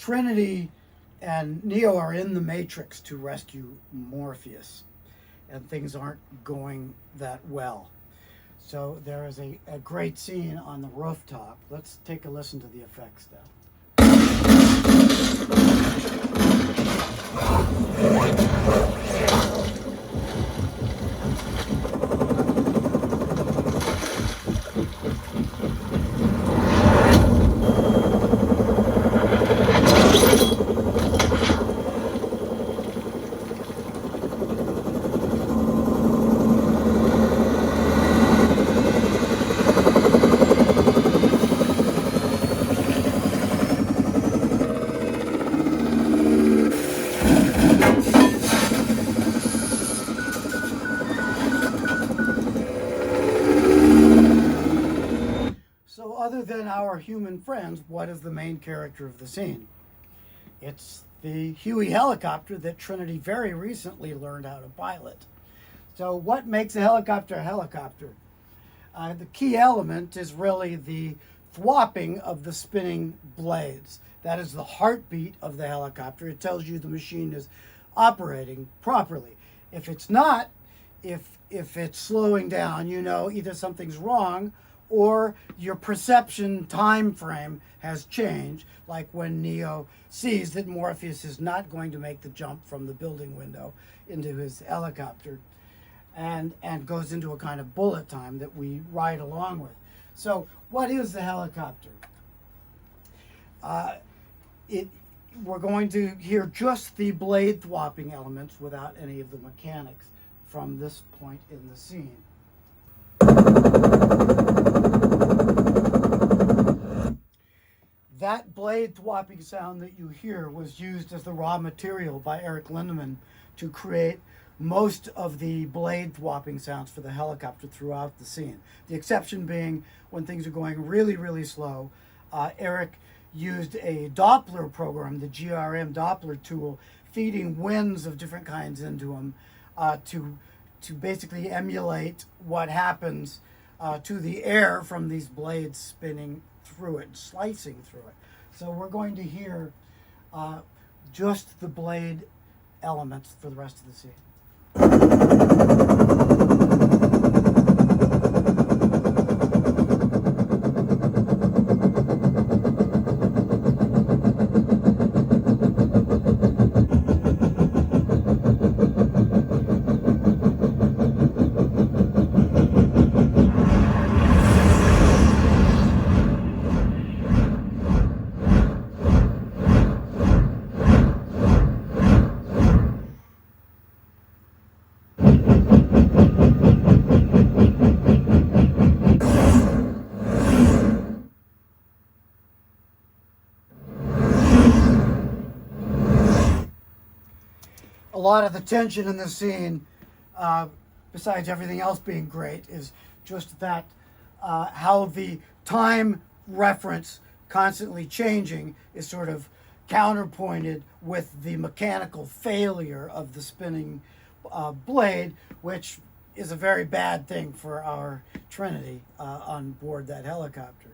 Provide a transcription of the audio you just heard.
Trinity and Neo are in the Matrix to rescue Morpheus, and things aren't going that well. So there is a great scene on the rooftop. Let's take a listen to the effects now. So other than our human friends, what is the main character of the scene? It's the Huey helicopter that Trinity very recently learned how to pilot. So what makes a helicopter a helicopter? The key element is really the thwopping of the spinning blades. That is the heartbeat of the helicopter. It tells you the machine is operating properly. If it's not, if it's slowing down, you know either something's wrong or your perception time frame has changed, like when Neo sees that Morpheus is not going to make the jump from the building window into his helicopter, and goes into a kind of bullet time that we ride along with. So what is the helicopter? We're going to hear just the blade thwopping elements without any of the mechanics from this point in the scene. That blade thwopping sound that you hear was used as the raw material by Eric Lindemann to create most of the blade thwopping sounds for the helicopter throughout the scene. The exception being when things are going really, really slow. Eric used a Doppler program, the GRM Doppler tool, feeding winds of different kinds into them to basically emulate what happens to the air from these blades spinning through it, slicing through it. So we're going to hear just the blade elements for the rest of the scene. A lot of the tension in the scene, besides everything else being great, is just that how the time reference constantly changing is sort of counterpointed with the mechanical failure of the spinning blade, which is a very bad thing for our Trinity on board that helicopter.